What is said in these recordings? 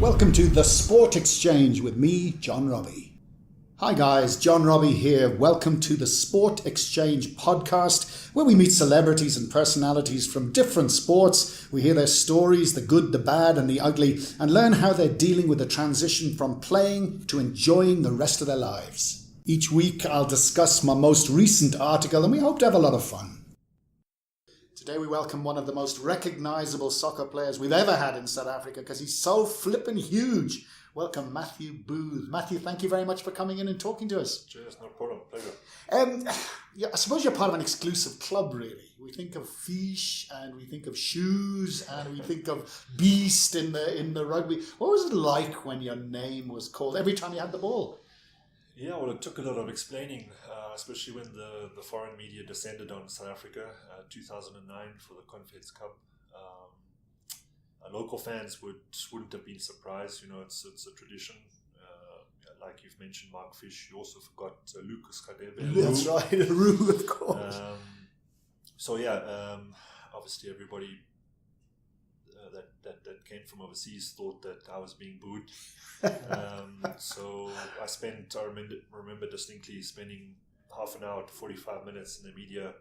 Welcome to The Sport Exchange with me, John Robbie. Hi guys, John Robbie here. Welcome to the Sport Exchange podcast, where we meet celebrities and personalities from different sports. We hear their stories, the good, the bad and the ugly, and learn how they're dealing with the transition from playing to enjoying the rest of their lives. Each week I'll discuss my most recent article and we hope to have a lot of fun. Today we welcome one of the most recognisable soccer players we've ever had in South Africa because he's so flippin' huge. Welcome Matthew Booth. Matthew, thank you very much for coming in and talking to us. Cheers, no problem, pleasure. I suppose you're part of an exclusive club, really. We think of fish and we think of shoes and we think of beast in the rugby. What was it like when your name was called every time you had the ball? Yeah, well, it took a lot of explaining, especially when the foreign media descended on South Africa, 2009 for the Confeds Cup. Local fans wouldn't have been surprised. You know, it's a tradition. Like you've mentioned, Mark Fish. You also forgot Lucas Kadebe. That's right, Roo, of course. Obviously everybody that came from overseas thought that I was being booed. So I remember distinctly spending half an hour to 45 minutes in the media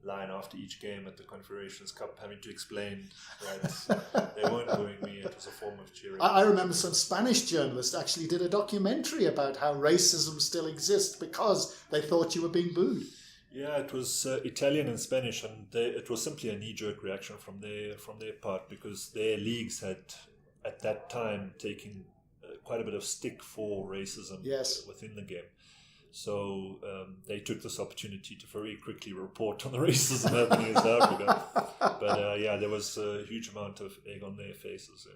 line after each game at the Confederations Cup, having to explain that they weren't booing me. It was a form of cheering. I remember some Spanish journalists actually did a documentary about how racism still exists because they thought you were being booed. Yeah, it was Italian and Spanish, and it was simply a knee-jerk reaction from their part because their leagues had at that time taken quite a bit of stick for racism within the game. So they took this opportunity to very quickly report on the racism happening in South Africa. But there was a huge amount of egg on their faces.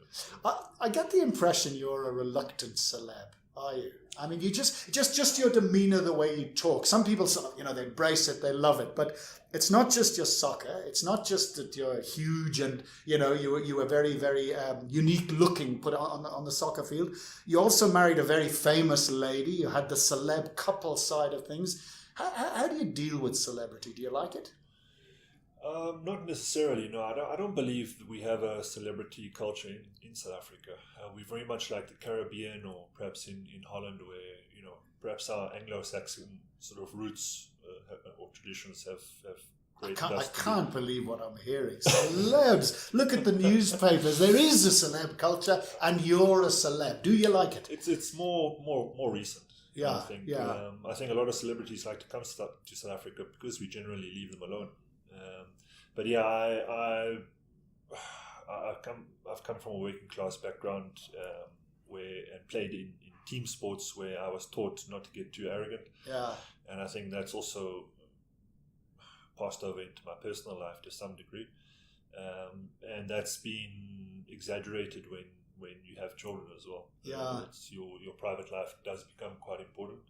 Yeah. I get the impression you're a reluctant celeb. Are you? I mean, you just your demeanour, the way you talk. Some people sort of, they embrace it, they love it. But it's not just your soccer. It's not just that you're huge and you were very, very unique looking put on the soccer field. You also married a very famous lady. You had the celeb couple side of things. How do you deal with celebrity? Do you like it? Not necessarily, no. I don't believe that we have a celebrity culture in South Africa. We very much like the Caribbean or perhaps in Holland where, perhaps our Anglo-Saxon sort of roots or traditions have great I can't believe what I'm hearing. Celebs, look at the newspapers. There is a celeb culture and you're a celeb. Do you like it? It's more recent. Yeah, I think. I think a lot of celebrities like to come to South Africa because we generally leave them alone. I've come from a working class background and played in team sports where I was taught not to get too arrogant. Yeah. And I think that's also passed over into my personal life to some degree. And that's been exaggerated when you have children as well. Yeah. Your private life does become quite important.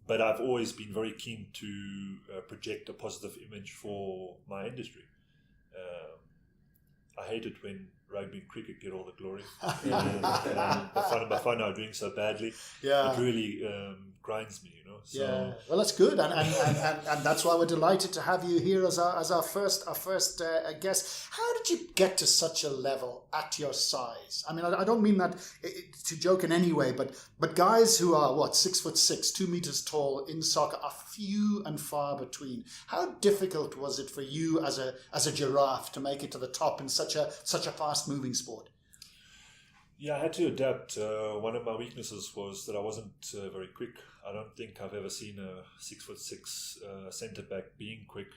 But I've always been very keen to project a positive image for my industry. I hate it when rugby and cricket get all the glory. But find out doing so badly, it really grinds me, So, yeah, well, that's good, and that's why we're delighted to have you here as our first guest. How did you get to such a level at your size? I mean, I don't mean that to joke in any way, but guys who are 6'6", 2 meters tall in soccer are few and far between. How difficult was it for you as a giraffe to make it to the top in such a fast moving sport? Yeah, I had to adapt. One of my weaknesses was that I wasn't very quick. I don't think I've ever seen a 6'6" centre back being quick.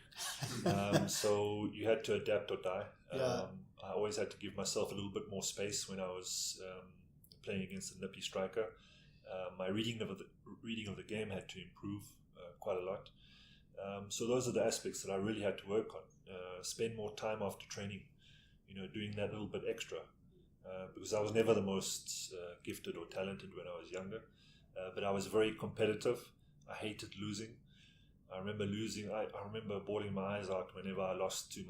So you had to adapt or die. I always had to give myself a little bit more space when I was playing against a nippy striker. My reading of the game had to improve quite a lot. So those are the aspects that I really had to work on. Spend more time after training, doing that little bit extra. Because I was never the most gifted or talented when I was younger. But I was very competitive. I hated losing. I remember losing. I remember bawling my eyes out whenever I lost to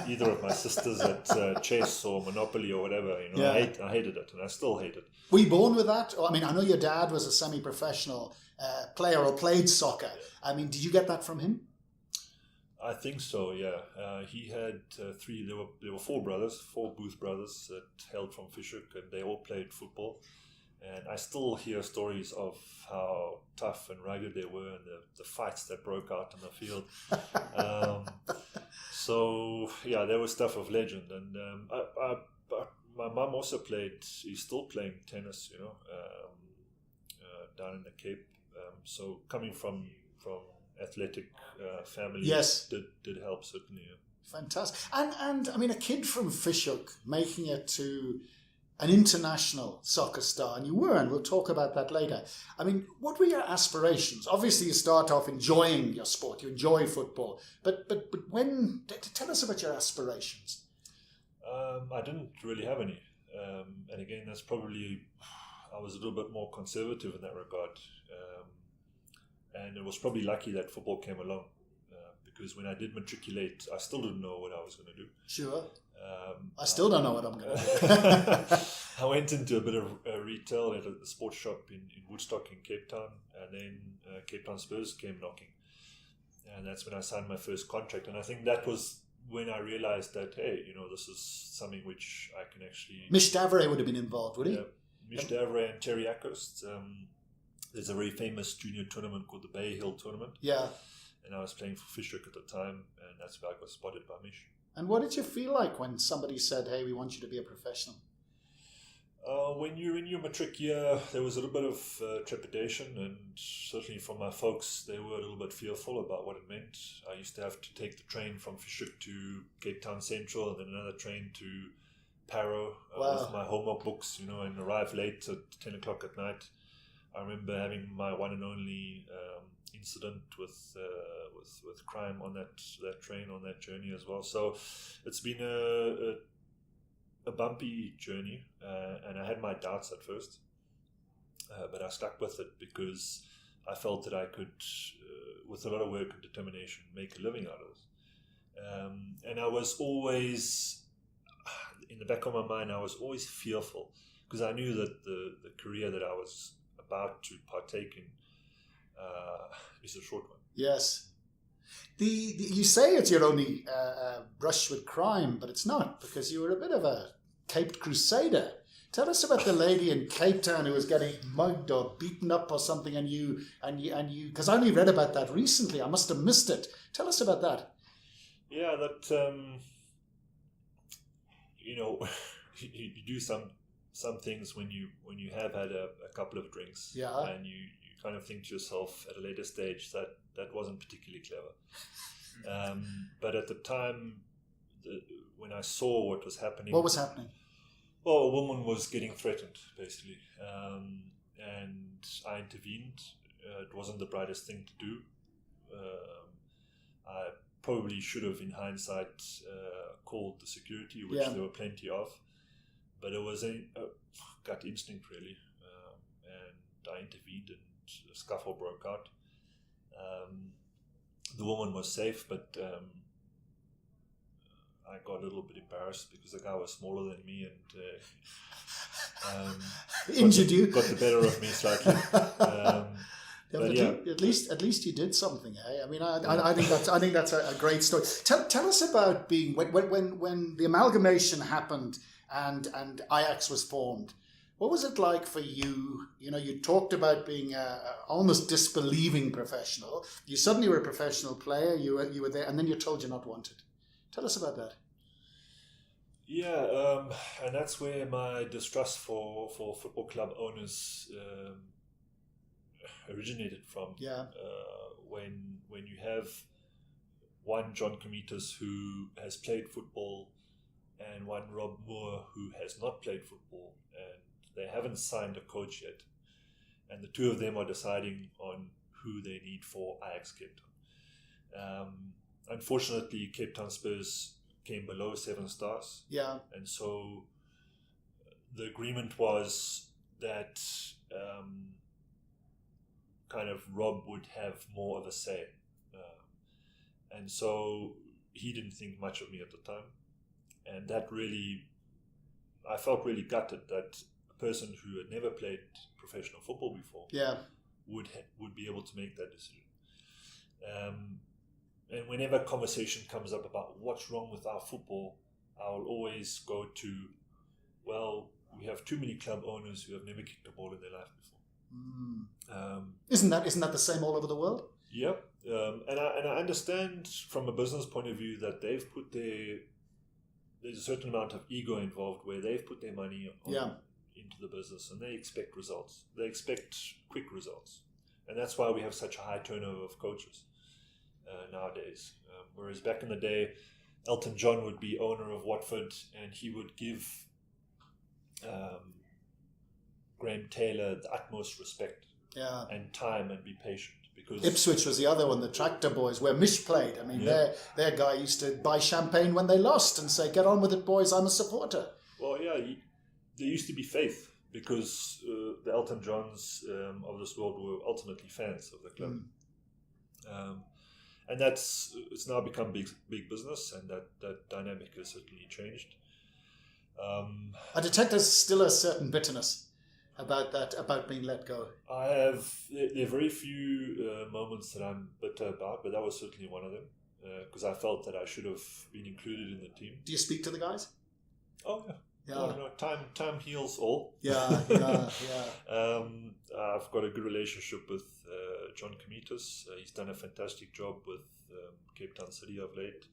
either of my sisters at chess or Monopoly or whatever. I hated it, and I still hate it. Were you born with that? I mean, I know your dad was a semi-professional player or played soccer. I mean, did you get that from him? I think so. Yeah, he had three. There were four Booth brothers that hailed from Fishhook, and they all played football. And I still hear stories of how tough and rugged they were, and the fights that broke out on the field. So yeah, there was stuff of legend. And my mum also played. He's still playing tennis, down in the Cape. So coming from athletic family, yes, did help certainly. Yeah. Fantastic. And I mean, a kid from Fishhook making it to an international soccer star, and you were, and we'll talk about that later. I mean, what were your aspirations? Obviously, you start off enjoying your sport, you enjoy football, but when? Tell us about your aspirations. I didn't really have any, and again, that's probably I was a little bit more conservative in that regard, and it was probably lucky that football came along, because when I did matriculate, I still didn't know what I was going to do. Sure. I still don't know what I'm going to do. I went into a bit of retail at a sports shop in Woodstock in Cape Town, and then Cape Town Spurs came knocking. And that's when I signed my first contract. And I think that was when I realized that, hey, this is something which I can actually... Mish Davray would have been involved, would he? Yeah, Mish Davray and Terry Acost. There's a very famous junior tournament called the Bay Hill Tournament. Yeah. And I was playing for Fishhook at the time, and that's where I got spotted by Mish. And what did you feel like when somebody said, hey, we want you to be a professional? When you're in your matric year, there was a little bit of trepidation, and certainly from my folks, they were a little bit fearful about what it meant. I used to have to take the train from Fishhook to Cape Town Central, and then another train to Parow with my homework books, and arrive late at 10 o'clock at night. I remember having my one and only incident with crime on that train, on that journey as well. So it's been a bumpy journey, and I had my doubts at first, but I stuck with it because I felt that I could, with a lot of work and determination, make a living out of it. And I was always, in the back of my mind, I was always fearful, because I knew that the career that I was about to partake in is a short one. Yes. You say it's your only brush with crime, but it's not, because you were a bit of a Cape Crusader. Tell us about the lady in Cape Town who was getting mugged or beaten up or something, and you, because I only read about that recently. I must have missed it. Tell us about that. Yeah, that you do some things when you have had a couple of drinks, and you kind of think to yourself at a later stage that wasn't particularly clever. But at the time, when I saw what was happening... What was happening? Well, a woman was getting threatened, basically. And I intervened. It wasn't the brightest thing to do. I probably should have, in hindsight, called the security, which there were plenty of. But it was a gut instinct, really. And I intervened, and a scuffle broke out. The woman was safe, but I got a little bit embarrassed because the guy was smaller than me, and injured you. Got the better of me slightly. At least you did something, eh? I mean, I think that's a great story. Tell us about being when the amalgamation happened and Ajax was formed. What was it like for you? You talked about being a almost disbelieving professional. You suddenly were a professional player. You were there, and then you're told you're not wanted. Tell us about that. Yeah, and that's where my distrust for football club owners originated from. Yeah. When you have one John Comitas who has played football and one Rob Moore who has not played football, and they haven't signed a coach yet, and the two of them are deciding on who they need for Ajax Cape Town. Unfortunately, Cape Town Spurs came below 7 stars. Yeah. And so the agreement was that kind of Rob would have more of a say. And so he didn't think much of me at the time. And that really, I felt really gutted that a person who had never played professional football before would be able to make that decision. and whenever conversation comes up about what's wrong with our football, I'll always go to, well, we have too many club owners who have never kicked a ball in their life before. Isn't that the same all over the world? Yep. And I understand from a business point of view that there's a certain amount of ego involved where they've put their money into the business and they expect results. They expect quick results. And that's why we have such a high turnover of coaches nowadays. Whereas back in the day, Elton John would be owner of Watford and he would give Graham Taylor the utmost respect and time and be patient. Because Ipswich was the other one, the Tractor Boys, where Mish played. I mean, their guy used to buy champagne when they lost and say, "Get on with it, boys, I'm a supporter." Well, there used to be faith because the Elton Johns of this world were ultimately fans of the club. And it's now become big business, and that dynamic has certainly changed. I detect there's still a certain bitterness about being let go. There are very few moments that I'm bitter about, but that was certainly one of them because I felt that I should have been included in the team. Do you speak to the guys? Oh yeah. No, time heals all. Yeah. I've got a good relationship with John Comitas. He's done a fantastic job with Cape Town City of late.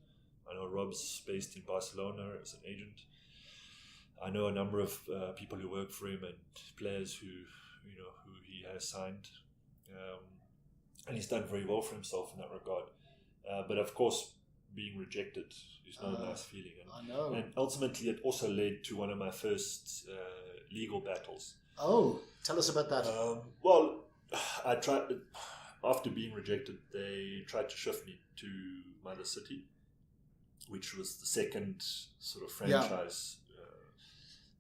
I know Rob's based in Barcelona as an agent. I know a number of people who work for him and players who he has signed, and he's done very well for himself in that regard. But of course, being rejected is not a nice feeling. I know. And ultimately, it also led to one of my first legal battles. Oh, tell us about that. Well, I tried after being rejected. They tried to shift me to Mother City, which was the second sort of franchise.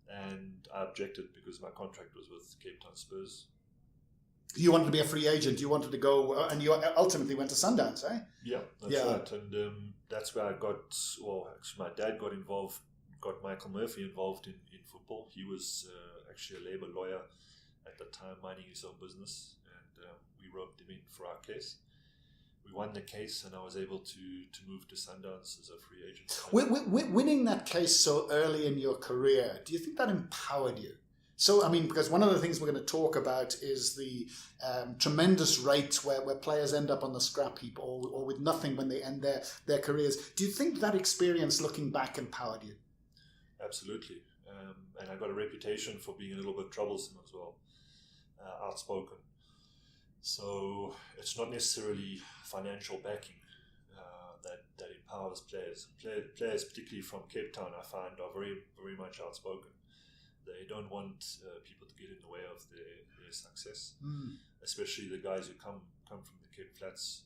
And I objected because my contract was with Cape Town Spurs. You wanted to be a free agent. You wanted to go, and you ultimately went to Sundowns, eh? Yeah, that's right. And that's where I got, well, actually my dad got involved, got Michael Murphy involved in football. He was actually a labour lawyer at the time, minding his own business. And we roped him in for our case. We won the case, and I was able to move to Sundowns as a free agent. Winning that case so early in your career, do you think that empowered you? So, I mean, because one of the things we're going to talk about is the tremendous rates where players end up on the scrap heap or with nothing when they end their careers. Do you think that experience, looking back, empowered you? Absolutely. And I got a reputation for being a little bit troublesome as well, outspoken. So it's not necessarily financial backing that empowers players. Players, particularly from Cape Town, I find are very, very much outspoken. They don't want people to get in the way of their success, especially the guys who come from the Cape Flats.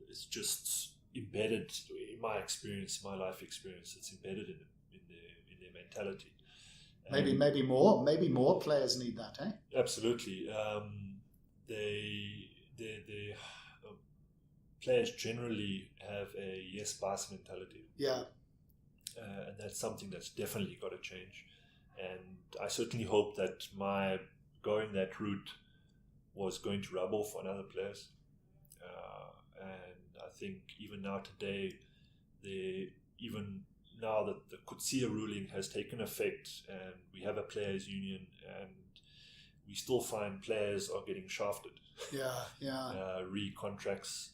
It's just embedded in my experience, my life experience. It's embedded in their mentality. Maybe more players need that, eh? Absolutely. Players generally have a yes boss mentality. Yeah. And that's something that's definitely got to change. And I certainly hope that my going that route was going to rub off on other players. And I think even now today, even now that the Kutsia ruling has taken effect and we have a players' union and we still find players are getting shafted. Re-contracts,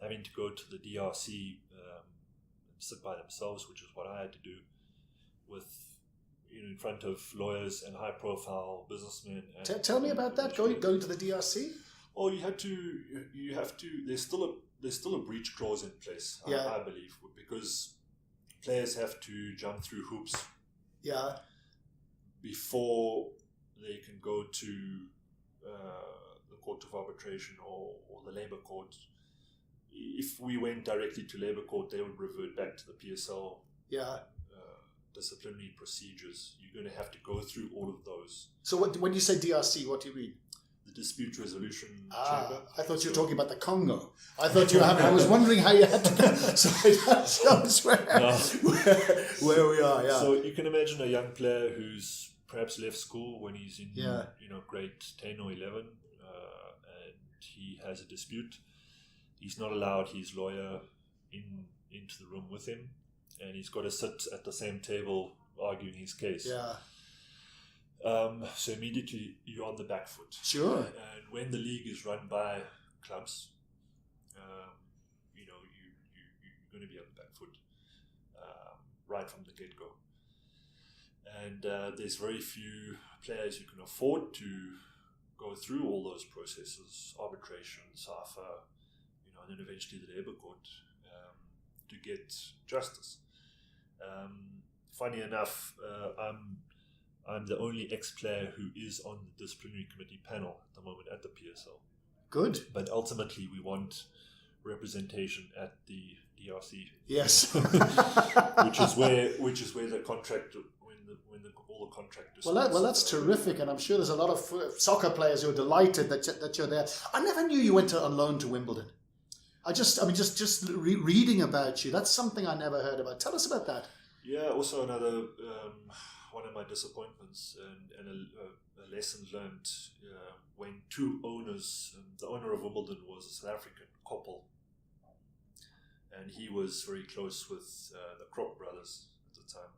having to go to the DRC sit by themselves, which is what I had to do with in front of lawyers and high-profile businessmen. Tell me about that. Going to the DRC. Well, you have to. There's still a breach clause in place. I believe, because players have to jump through hoops. Yeah. Before they can go to the Court of Arbitration or the Labour Court. If we went directly to Labour Court, they would revert back to the PSL disciplinary procedures. You're going to have to go through all of those. So when you say DRC, what do you mean? The Dispute Resolution Chamber. I thought you were talking about the Congo. I thought you were I was wondering how you had to go. So that's where we are. Yeah. So you can imagine a young player who's perhaps left school when he's in grade 10 or 11, and he has a dispute. he's not allowed his lawyer into the room with him, and he's got to sit at the same table arguing his case. Yeah. So immediately you're on the back foot. Sure. And when the league is run by clubs, you're going to be on the back foot right from the get-go. And there's very few players who can afford to go through all those processes, arbitration, SAFA, and then eventually the Labour Court, to get justice. Funny enough, I'm the only ex-player who is on the disciplinary committee panel at the moment at the PSL. Good. But ultimately, we want representation at the DRC. Yes. which is where the contract, when all the contractors. Well, that's terrific, and I'm sure there's a lot of soccer players who are delighted that you're there. I never knew you went on loan to Wimbledon. Just reading about you, that's something I never heard about. Tell us about that. Yeah, also another one of my disappointments and a lesson learned when two owners, the owner of Wimbledon was a South African couple, and he was very close with the Kropp brothers at the time.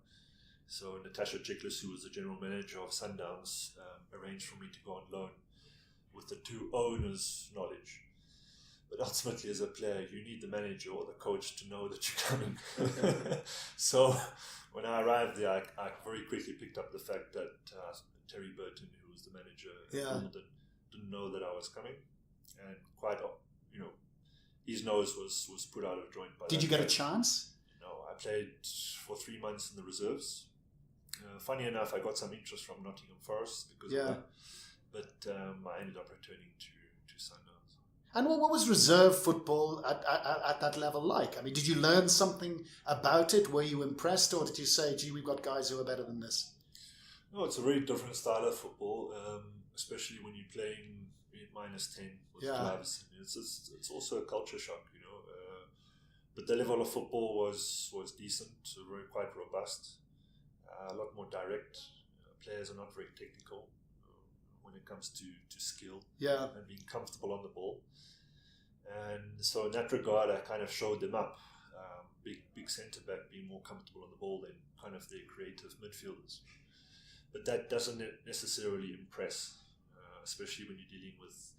So Natasha Chiklis, who was the general manager of Sundowns, arranged for me to go on loan with the two owners' knowledge. But ultimately, as a player, you need the manager or the coach to know that you're coming. So when I arrived there, I very quickly picked up the fact that Terry Burton, who was the manager at Wimbledon, didn't know that I was coming. And quite, his nose was put out of joint by that. Did you get a chance? No, I played for 3 months in the reserves. Funny enough, I got some interest from Nottingham Forest because of that. But I ended up returning to Sundowns. And what was reserve football at that level like? I mean, did you learn something about it? Were you impressed, or did you say, gee, we've got guys who are better than this? No, it's a very different style of football, especially when you're playing in -10 with gloves. It's also a culture shock, but the level of football was decent, quite robust, a lot more direct. Players are not very technical when it comes to skill and being comfortable on the ball. And so in that regard, I kind of showed them up. Big centre-back being more comfortable on the ball than kind of their creative midfielders. But that doesn't necessarily impress, especially when you're dealing with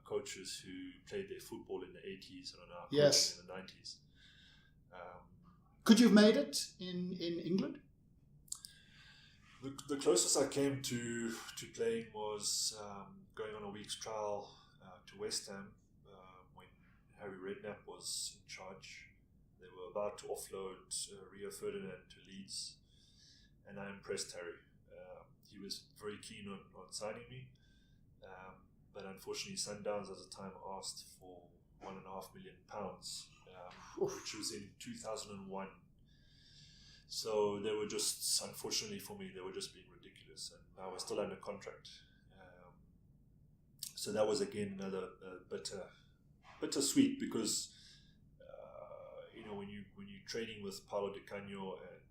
coaches who played their football in the 80s and are now coaching in the 90s. Could you have made it in England? The closest I came to playing was going on a week's trial to West Ham when Harry Redknapp was in charge. They were about to offload Rio Ferdinand to Leeds, and I impressed Harry. He was very keen on signing me, but unfortunately Sundowns at the time asked for £1.5 million, which was in 2001. So they were just, unfortunately for me, they were just being ridiculous, and I was still under contract. So that was again another bittersweet, because when you're training with Paolo Di Canio and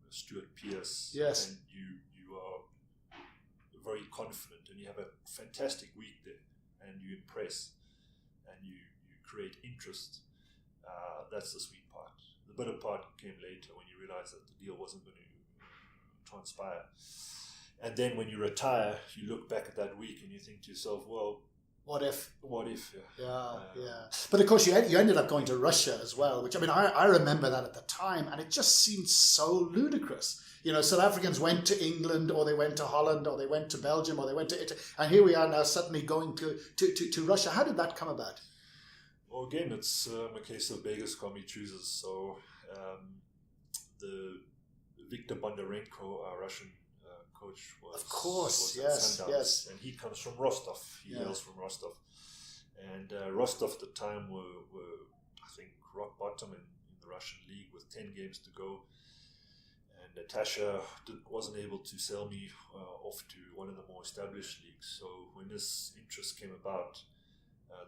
Stuart Pearce, and you are very confident, and you have a fantastic week there, and you impress, and you create interest. That's the sweet part. The bitter part came later when you realize that the deal wasn't going to transpire. And then when you retire, you look back at that week and you think to yourself, well, what if? Yeah. But of course, you ended up going to Russia as well, which, I mean, I remember that at the time, and it just seemed so ludicrous. South Africans went to England, or they went to Holland, or they went to Belgium, or they went to Italy, and here we are now suddenly going to Russia. How did that come about? Well, again, it's a case of beggars can't be choosers. So the Viktor Bondarenko, our Russian coach, was of course, at Sundowns, and he comes from Rostov. He hails from Rostov, and Rostov at the time were I think rock bottom in the Russian league with 10 games to go. And Natasha wasn't able to sell me off to one of the more established leagues. So when this interest came about,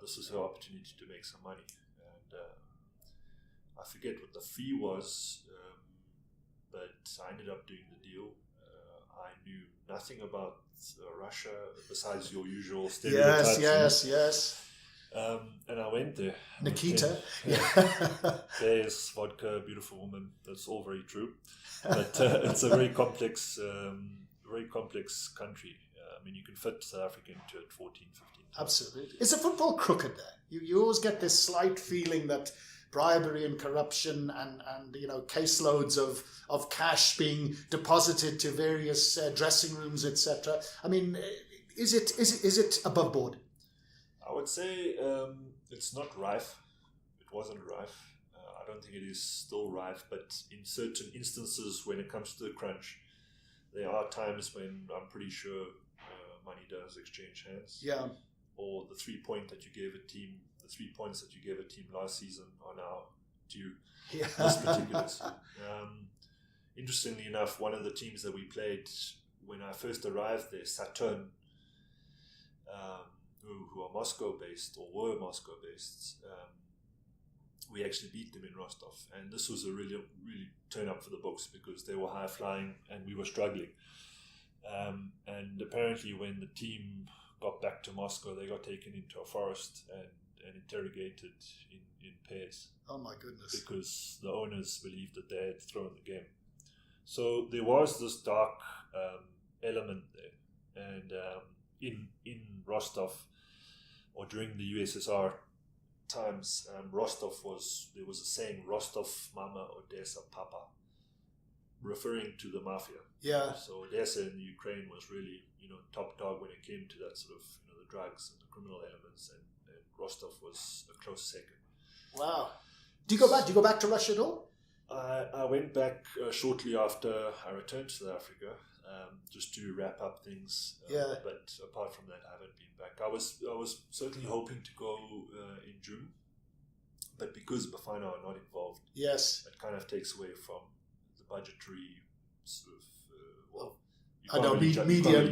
this was her opportunity to make some money. And I forget what the fee was, but I ended up doing the deal. I knew nothing about Russia besides your usual stereotypes. Yes. And I went there. Nikita. There's vodka, beautiful woman. That's all very true. But it's a very complex country. I mean, you can fit South Africa into it 14, 15 times. Absolutely. Is the football crooked there? You always get this slight feeling that bribery and corruption and caseloads of cash being deposited to various dressing rooms, etc. I mean, is it above board? I would say it's not rife. It wasn't rife. I don't think it is still rife, but in certain instances when it comes to the crunch, there are times when I'm pretty sure money does exchange hands. Yeah. Or the 3 points that you gave a team last season are now due. Yeah. This particulars. Interestingly enough, one of the teams that we played when I first arrived there, Saturn, who are Moscow-based or were Moscow-based, we actually beat them in Rostov. And this was a really, really turn up for the books because they were high-flying and we were struggling. And apparently when the team got back to Moscow, they got taken into a forest and interrogated in pairs. Oh my goodness. Because the owners believed that they had thrown the game. So there was this dark element there. And in Rostov, or during the USSR times, there was a saying, Rostov Mama, Odessa Papa, referring to the mafia. Yeah. So Odessa in the Ukraine was really, top dog when it came to that sort of, the drugs and the criminal elements, and Rostov was a close second. Wow. Do you go back to Russia at all? I went back shortly after I returned to South Africa, just to wrap up things. But apart from that, I haven't been back. I was certainly hoping to go in June, but because Bafana are not involved, yes, it kind of takes away from the budgetary sort of. I know media.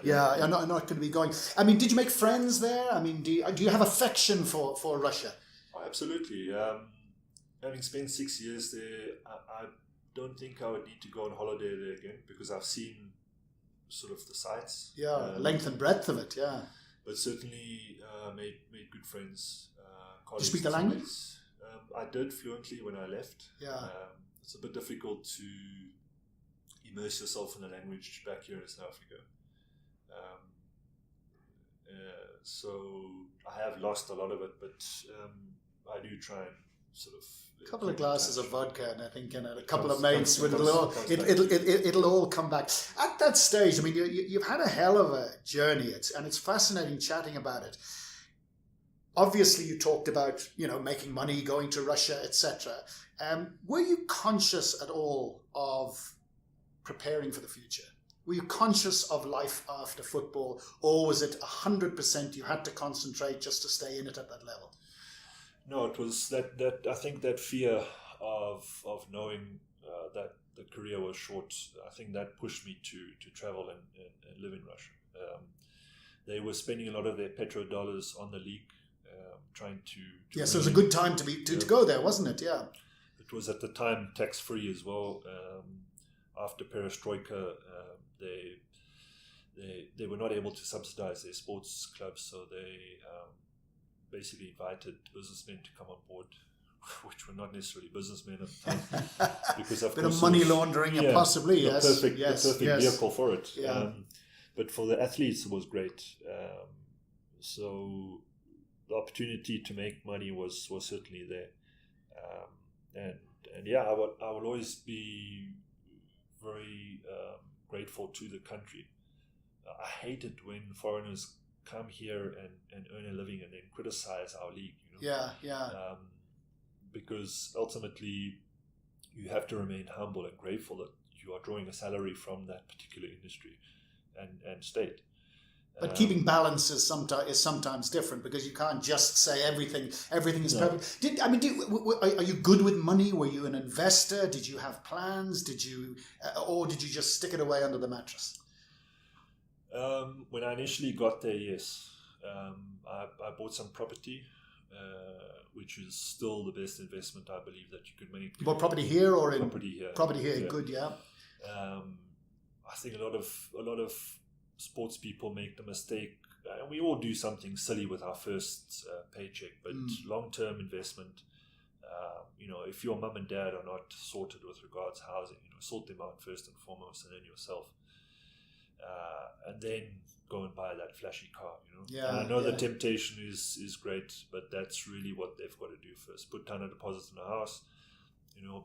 Yeah, I'm not going to be going. I mean, did you make friends there? I mean, do you have affection for Russia? Oh, absolutely. Having spent 6 years there, I don't think I would need to go on holiday there again because I've seen sort of the sights. Yeah, length and breadth of it. Yeah. But certainly made good friends. Do you speak the language? I did fluently when I left. Yeah. It's a bit difficult to immerse yourself in the language back here in South Africa. So I have lost a lot of it, but I do try and sort of a couple of glasses of vodka, and I think a couple of mates, it'll all come back. At that stage, I mean, you've had a hell of a journey, and it's fascinating chatting about it. Obviously, you talked about making money, going to Russia, etc. Were you conscious at all of preparing for the future? Were you conscious of life after football, or was it 100% you had to concentrate just to stay in it at that level? No, it was that I think that fear of knowing that the career was short. I think that pushed me to travel and live in Russia. They were spending a lot of their petrodollars on the league, trying to yes, it was a good time to go there, wasn't it? Yeah. It was at the time tax-free as well. After Perestroika, they were not able to subsidize their sports clubs, so they basically invited businessmen to come on board, which were not necessarily businessmen at the time, because of bit of money laundering, possibly. The yes, perfect vehicle for it. Yeah. But for the athletes, it was great. So the opportunity to make money was certainly there, and yeah, I will always be very grateful to the country. I hate it when foreigners come here and earn a living and then criticize our league. Yeah. Because ultimately, you have to remain humble and grateful that you are drawing a salary from that particular industry and state. But keeping balance is sometimes different, because you can't just say everything is perfect. Are you good with money? Were you an investor? Did you have plans? Or did you just stick it away under the mattress? When I initially got there, yes. I bought some property, which is still the best investment I believe that you could make. You bought property here or in property here? Property here, yeah. Good, yeah. I think a lot of sports people make the mistake we all do something silly with our first paycheck, but long-term investment. If your mum and dad are not sorted with regards to housing, sort them out first and foremost, and then yourself, and then go and buy that flashy car. And I know the temptation is great, but that's really what they've got to do first. Put down a deposit in a house,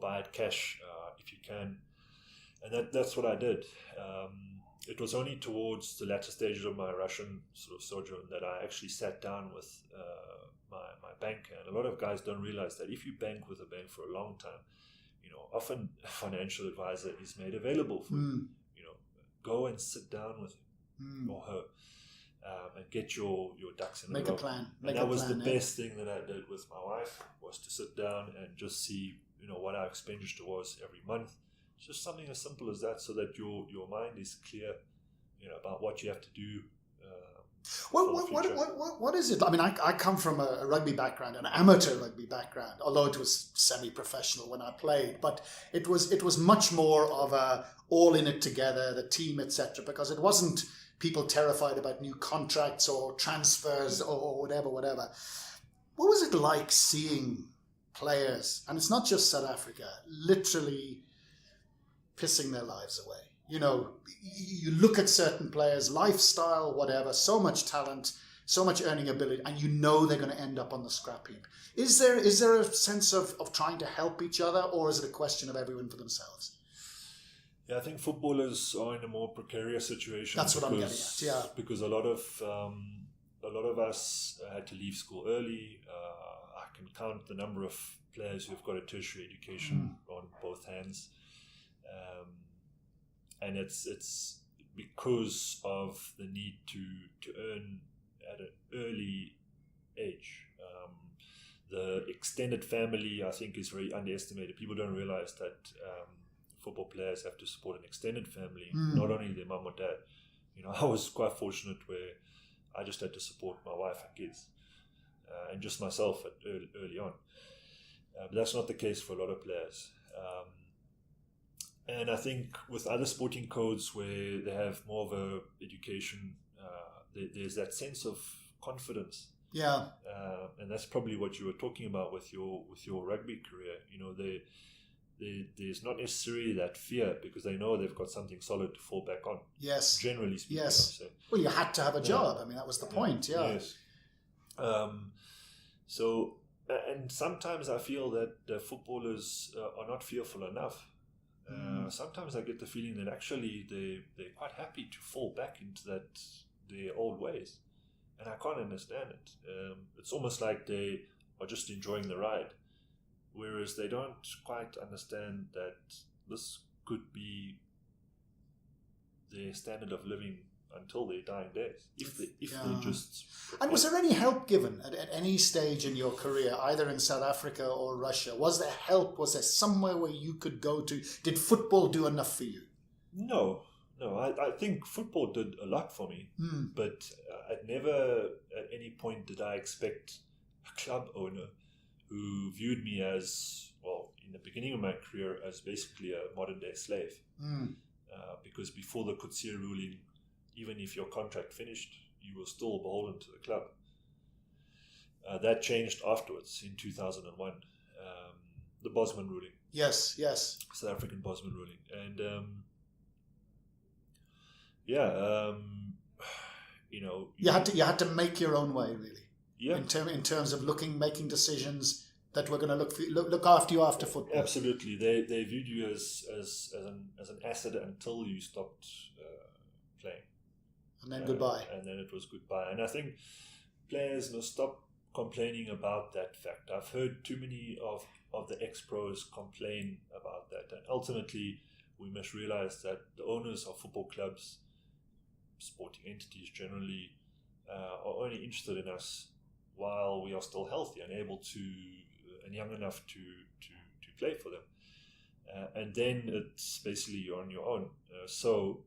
buy it cash if you can, and that's what I did. It was only towards the latter stages of my Russian sort of sojourn that I actually sat down with my banker. And a lot of guys don't realize that if you bank with a bank for a long time, often a financial advisor is made available for you. Go and sit down with him or her and get your ducks in a row. Make a plan. And that was the best thing that I did with my wife, was to sit down and just see, what our expenditure was every month. Just something as simple as that, so that your mind is clear, about what you have to do. What is it? I mean, I come from a rugby background, an amateur rugby background, although it was semi-professional when I played. But it was much more of a all in it together, the team, etc. Because it wasn't people terrified about new contracts or transfers or whatever. What was it like seeing players, and it's not just South Africa, literally pissing their lives away? You look at certain players, lifestyle, whatever, so much talent, so much earning ability, and they're going to end up on the scrap heap. Is there a sense of trying to help each other, or is it a question of everyone for themselves? Yeah, I think footballers are in a more precarious situation. That's what I'm getting at. Yeah, because a lot of us had to leave school early. I can count the number of players who've got a tertiary education on both hands. And it's because of the need to earn at an early age. The extended family, I think, is very underestimated. People don't realize that football players have to support an extended family, not only their mum or dad. I was quite fortunate where I just had to support my wife and kids, and just myself early on. But that's not the case for a lot of players. And I think with other sporting codes where they have more of a education, there's that sense of confidence. Yeah. And that's probably what you were talking about with your rugby career. There's not necessarily that fear, because they know they've got something solid to fall back on. Yes. Generally speaking. Yes. Well, you had to have a job. I mean, that was the point. Yeah. Yes. So, and sometimes I feel that the footballers are not fearful enough. Sometimes I get the feeling that actually they're quite happy to fall back into their old ways, and I can't understand it. It's almost like they are just enjoying the ride, whereas they don't quite understand that this could be their standard of living until their dying days, if they just prepare. And was there any help given at any stage in your career, either in South Africa or Russia? Was there help? Was there somewhere where you could go to? Did football do enough for you? No. I think football did a lot for me, but I'd never at any point did I expect a club owner who viewed me as, well, in the beginning of my career, as basically a modern day slave. Because before the Coetzee ruling, even if your contract finished, you were still beholden to the club. That changed afterwards in 2001, the Bosman ruling. Yes. South African Bosman ruling. And you had to make your own way, really. Yeah. In terms of making decisions that were going to look after you after football. Absolutely, they viewed you as an asset until you stopped playing. And then goodbye. And then it was goodbye. And I think players must stop complaining about that fact. I've heard too many of the ex-pros complain about that. And ultimately, we must realize that the owners of football clubs, sporting entities generally, are only interested in us while we are still healthy and able to, and young enough to play for them. And then it's basically you're on your own. So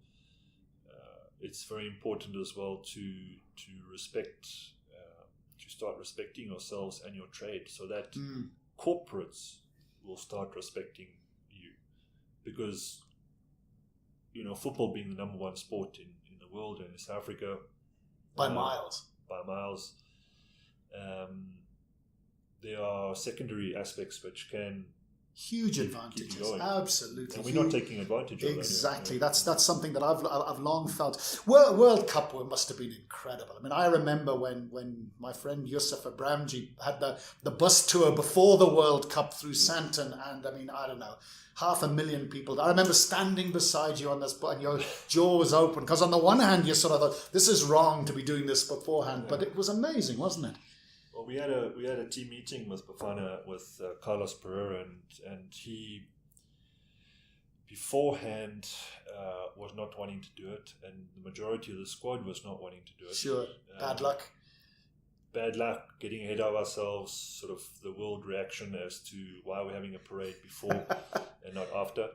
it's very important as well to respect, to start respecting yourselves and your trade, so that corporates will start respecting you, because football being the number one sport in the world and in South Africa, By miles. By miles. There are secondary aspects which can huge advantages, absolutely. And we're not taking advantage of that. Exactly. That's something that I've long felt. World Cup must have been incredible. I mean, I remember when my friend Yusuf Abramji had the bus tour before the World Cup through Santon, and I mean, I don't know, 500,000 people. I remember standing beside you on this, and your jaw was open, because on the one hand you sort of thought, this is wrong to be doing this beforehand, but it was amazing, wasn't it? Well, we had a team meeting with Bafana, with Carlos Pereira, and he beforehand was not wanting to do it, and the majority of the squad was not wanting to do it. Sure, bad luck. Bad luck, getting ahead of ourselves, sort of the world reaction as to why we're having a parade before and not after.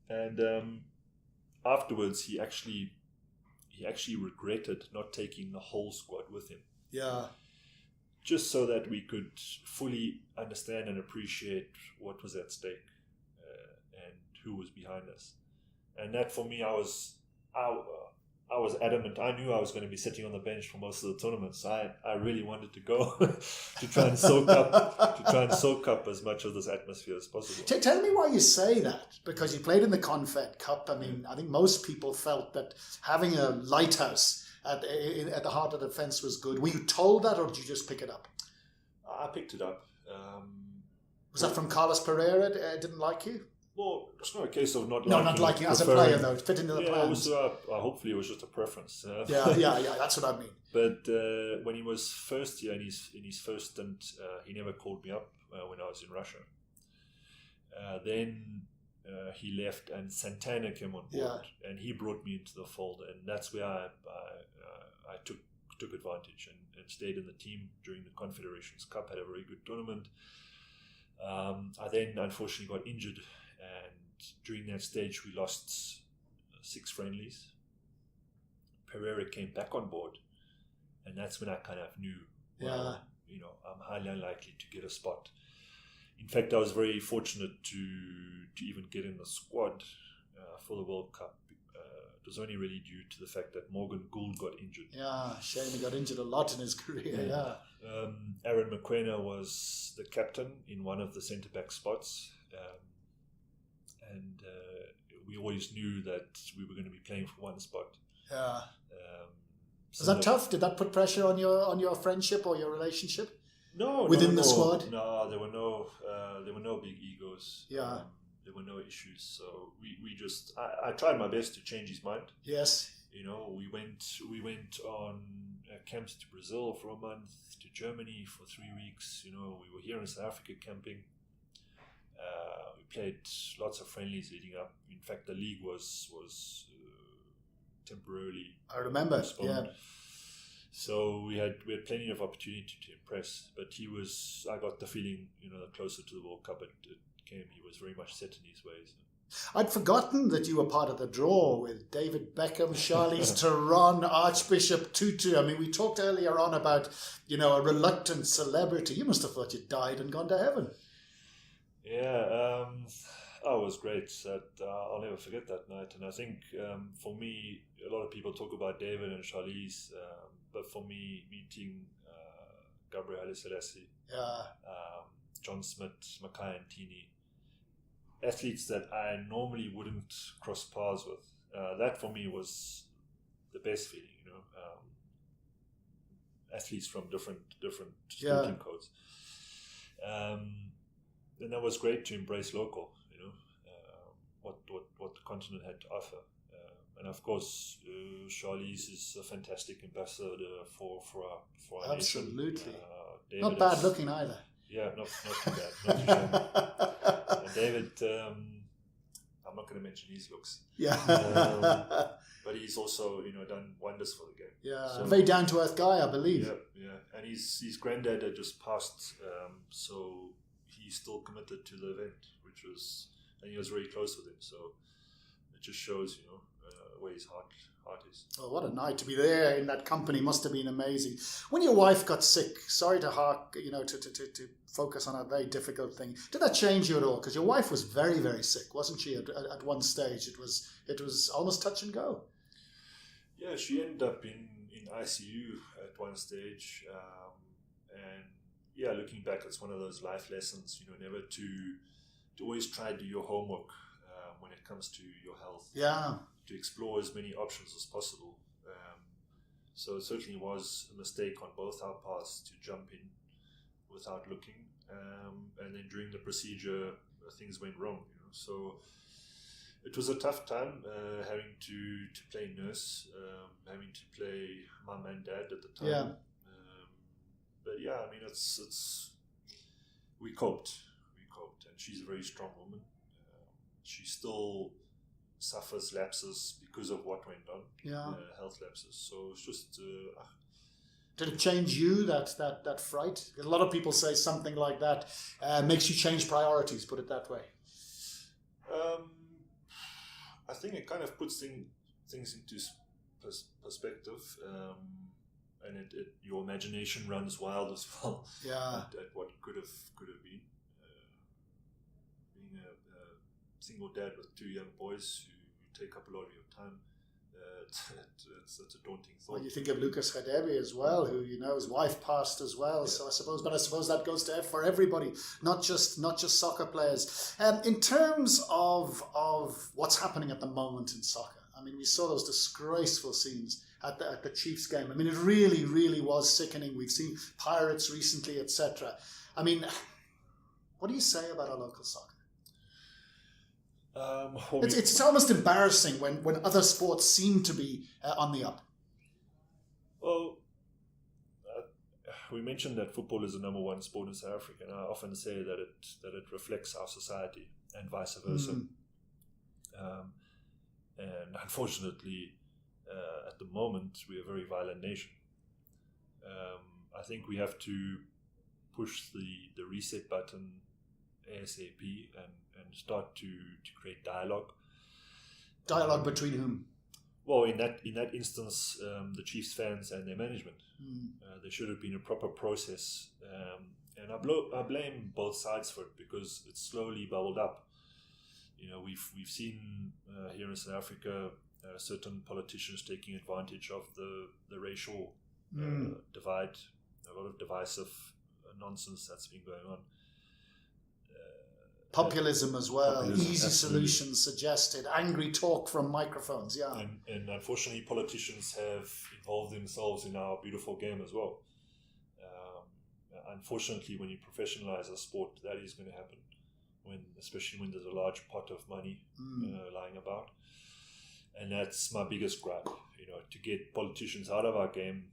And afterwards, he actually regretted not taking the whole squad with him. Yeah. Just so that we could fully understand and appreciate what was at stake and who was behind us. And that, for me, I was adamant. I knew I was going to be sitting on the bench for most of the tournaments. I really wanted to go to try and soak up as much of this atmosphere as possible. Tell me why you say that, because you played in the Confed Cup. I mean, I think most people felt that having a lighthouse at the heart of the defence was good. Were you told that, or did you just pick it up? I picked it up. Was that from Carlos Pereira? Didn't like you? Well, it's not a case of not liking as a player, though. Fit into the plans. Hopefully it was just a preference. Yeah, that's what I mean. But when he was first here in his first stint, he never called me up when I was in Russia. Then he left, and Santana came on board, and he brought me into the fold, and that's where I took advantage and stayed in the team during the Confederations Cup. Had a very good tournament. I then unfortunately got injured, and during that stage we lost 6 friendlies. Pereira came back on board, and that's when I kind of knew, well, I'm highly unlikely to get a spot. In fact, I was very fortunate to even get in the squad for the World Cup. It was only really due to the fact that Morgan Gould got injured. Yeah, shame he got injured a lot in his career, yeah. Aaron McQuena was the captain in one of the centre-back spots. And we always knew that we were going to be playing for one spot. Yeah. Was that tough? Did that put pressure on your friendship or your relationship? No, within the squad. No, there were no big egos. Yeah, there were no issues. So we just I tried my best to change his mind. Yes. We went on camps to Brazil for a month, to Germany for 3 weeks. We were here in South Africa camping. We played lots of friendlies leading up. In fact, the league was temporarily. I remember. postponed. Yeah. So we had plenty of opportunity to impress, but I got the feeling, the closer to the World Cup it came, he was very much set in his ways. I'd forgotten that you were part of the draw with David Beckham, Charlize Theron, Archbishop Tutu. I mean, we talked earlier on about, a reluctant celebrity. You must have thought you'd died and gone to heaven. Yeah, it was great. I'll never forget that night. And I think for me, a lot of people talk about David and Charlize, but for me, meeting Gabriel Haile Selassie, John Smith, Makai Ntini, athletes that I normally wouldn't cross paths with, that for me was the best feeling. Athletes from different sporting codes, and that was great to embrace local. What the continent had to offer. And of course, Charlize is a fantastic ambassador for our Absolutely. nation. Not bad looking either. Yeah, not too bad. Not too shabby. And David, I'm not going to mention his looks. Yeah. But he's also, done wonders for the game. Yeah, so, a very down-to-earth guy, I believe. Yeah. And his granddad had just passed, so he's still committed to the event, and he was very close with him. So it just shows, where his heart is. Oh, what a night to be there in that company. Must have been amazing. When your wife got sick, sorry to to focus on a very difficult thing. Did that change you at all? Because your wife was very, very sick, wasn't she? At one stage, it was almost touch and go. Yeah, she ended up in ICU at one stage, and yeah, looking back, it's one of those life lessons, never to always try to do your homework when it comes to your health. Yeah. To explore as many options as possible. So it certainly was a mistake on both our parts to jump in without looking, and then during the procedure, things went wrong. So it was a tough time having to play nurse, having to play mum and dad at the time. Yeah. But yeah, I mean, it's we coped, and she's a very strong woman. She still suffers lapses because of what went on. Yeah. Health lapses. So it's just. Did it change you, that fright? A lot of people say something like that makes you change priorities, put it that way. I think it kind of puts things into perspective, and your imagination runs wild as well. Yeah. At what could have been. Being a single dad with two young boys who take up a lot of your time, it's a daunting thought. Well, you think of Lucas Radebe as well, who his wife passed as well. Yeah. So I suppose that goes for everybody, not just soccer players. In terms of what's happening at the moment in soccer, I mean, we saw those disgraceful scenes at the Chiefs game. I mean, it really, really was sickening. We've seen Pirates recently, etc. I mean, what do you say about our local soccer? It's almost embarrassing when other sports seem to be on the up. Well, we mentioned that football is the number one sport in South Africa, and I often say that it reflects our society and vice versa. And unfortunately, at the moment, we're a very violent nation. I think we have to push the reset button ASAP and start to create dialogue. Dialogue between whom? Well, in that instance, the Chiefs fans and their management. There should have been a proper process, and I blame both sides for it because it's slowly bubbled up. We've seen here in South Africa certain politicians taking advantage of the racial divide, a lot of divisive nonsense that's been going on. Populism as well, Populism, easy absolutely. Solutions suggested, angry talk from microphones, yeah. And unfortunately, politicians have involved themselves in our beautiful game as well. Unfortunately, when you professionalize a sport, that is going to happen, especially when there's a large pot of money lying about. And that's my biggest gripe, to get politicians out of our game,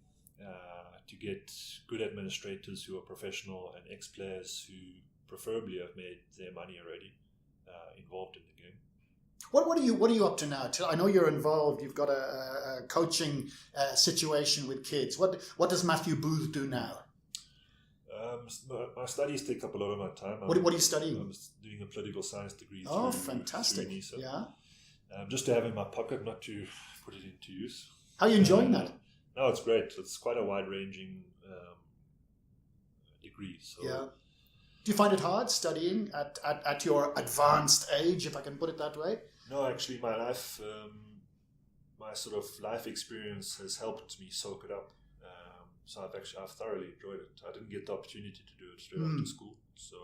to get good administrators who are professional and ex-players who preferably have made their money already involved in the game. What are you up to now? I know you're involved. You've got a coaching situation with kids. What does Matthew Booth do now? My studies take up a lot of my time. What are you studying? I'm doing a political science degree. Oh, fantastic! Through NISA. Yeah. Just to have in my pocket, not to put it into use. How are you enjoying that? No, it's great. It's quite a wide-ranging degree. So. Yeah. Do you find it hard studying at your advanced age, if I can put it that way? No, actually, my life, my sort of life experience has helped me soak it up. So I've thoroughly enjoyed it. I didn't get the opportunity to do it straight after school, so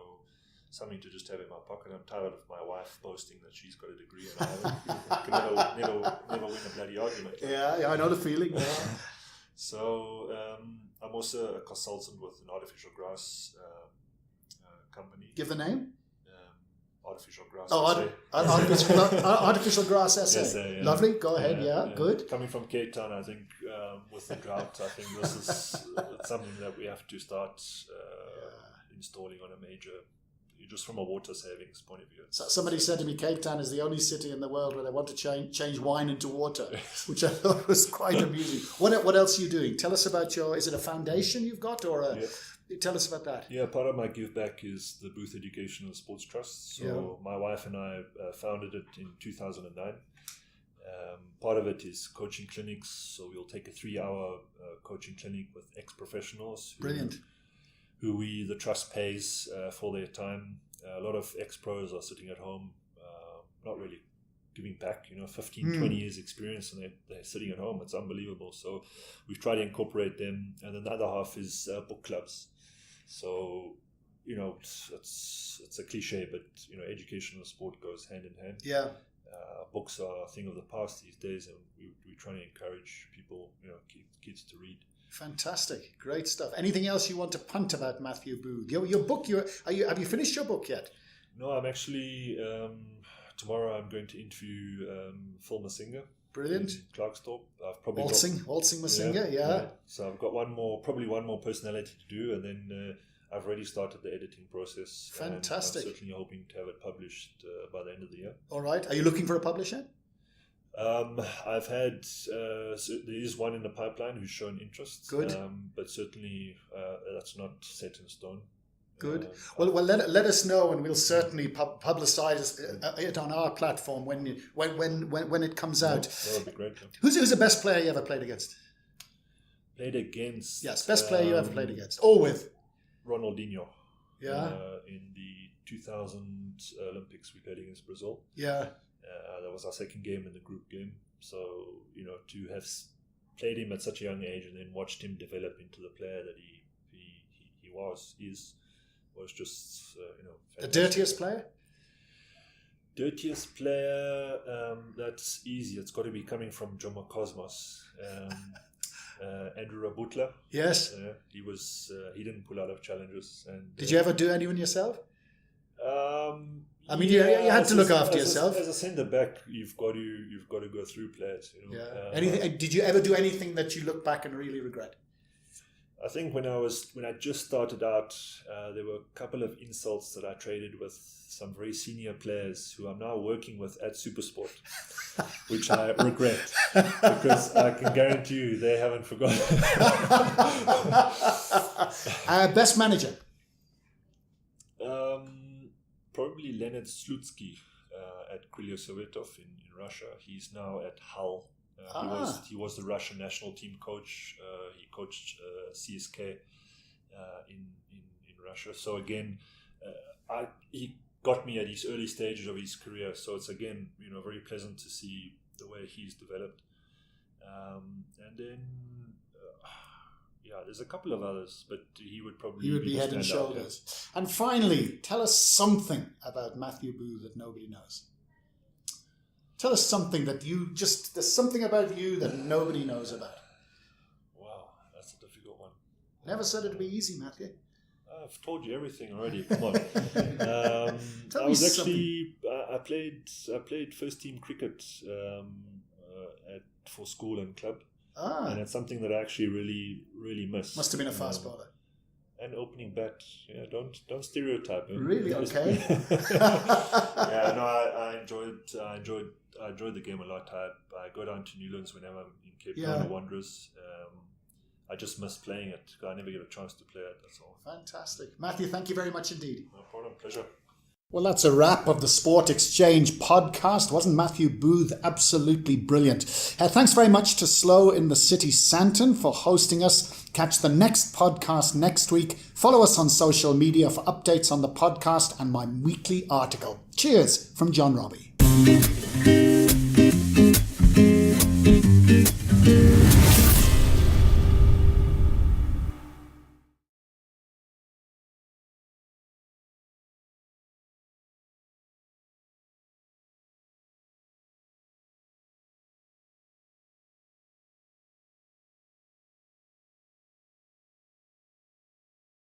something to just have in my pocket. I'm tired of my wife boasting that she's got a degree and I haven't. I can never win a bloody argument. Yeah, I know the feeling. Yeah. So I'm also a consultant with an artificial grass company. Give the name? Artificial grass. Oh, artificial grass SA. Yeah. Lovely. Go ahead. Yeah, good. Coming from Cape Town, I think with the drought, I think this is something that we have to start installing on a major, just from a water savings point of view. So somebody said to me, Cape Town is the only city in the world where they want to change wine into water, which I thought was quite amusing. What else are you doing? Tell us about is it a foundation you've got or a... Yeah. Tell us about that. Yeah, part of my give back is the Booth Educational Sports Trust. So my wife and I founded it in 2009. Part of it is coaching clinics. So we'll take a 3-hour coaching clinic with ex-professionals. Brilliant. Who the trust pays for their time. A lot of ex-pros are sitting at home, not really giving back, 15, 20 years experience, and they're sitting at home. It's unbelievable. So we've tried to incorporate them. And then the other half is book clubs. So, it's a cliche, but, education and sport goes hand in hand. Yeah. Books are a thing of the past these days, and we're trying to encourage people, kids to read. Fantastic. Great stuff. Anything else you want to punt about Matthew Booth? Your book, have you finished your book yet? No, I'm actually, tomorrow I'm going to interview Phil Masinga. Brilliant. In Klerksdorp. I've probably Waltzing Masinga, yeah. So I've got probably one more personality to do, and then I've already started the editing process. Fantastic. And I'm certainly hoping to have it published by the end of the year. All right. Are you looking for a publisher? I've had, there is one in the pipeline who's shown interest. Good. But certainly that's not set in stone. Good. Well, let us know, and we'll certainly publicize it on our platform when it comes out. That would be great. Yeah. Who's the best player you ever played against? Played against? Yes, best player you ever played against. Or with? Ronaldinho. Yeah. In the 2000 Olympics, we played against Brazil. Yeah. That was our second game in the group game. So, to have played him at such a young age and then watched him develop into the player that he was just, fantastic. The dirtiest player? Dirtiest player, that's easy. It's got to be coming from Jomo Cosmos. Andrew Rabutla. Yes. He didn't pull out of challenges. And did you ever do anyone yourself? You had to look after yourself. As a centre back, you've got to go through players. Yeah. Did you ever do anything that you look back and really regret? I think when I just started out, there were a couple of insults that I traded with some very senior players who I'm now working with at Supersport, which I regret because I can guarantee you they haven't forgotten. Best manager? Probably Leonid Slutsky at Krylya Sovetov in Russia. He's now at Hull. He was the Russian national team coach. He coached CSK in Russia. So again, he got me at his early stages of his career. So it's again, very pleasant to see the way he's developed. And then, there's a couple of others, but he would be head and shoulders. Yeah. And finally, tell us something about Matthew Booth that nobody knows. Tell us something there's something about you that nobody knows about. Wow, that's a difficult one. Never said it'd be easy, Matthew. I've told you everything already. Come on. I played first team cricket for school and club. And it's something that I actually really, really miss. Must have been a fast bowler. And opening bat. Yeah, don't stereotype. Really? Okay. I enjoyed the game a lot. I go down to Newlands whenever I'm in Cape Town or Wanderers. I just miss playing it. I never get a chance to play it. That's all. Fantastic, Matthew. Thank you very much indeed. No problem. Pleasure. Well, that's a wrap of the Sport Exchange podcast. Wasn't Matthew Booth absolutely brilliant? Thanks very much to Slow in the City Santon for hosting us. Catch the next podcast next week. Follow us on social media for updates on the podcast and my weekly article. Cheers from John Robbie.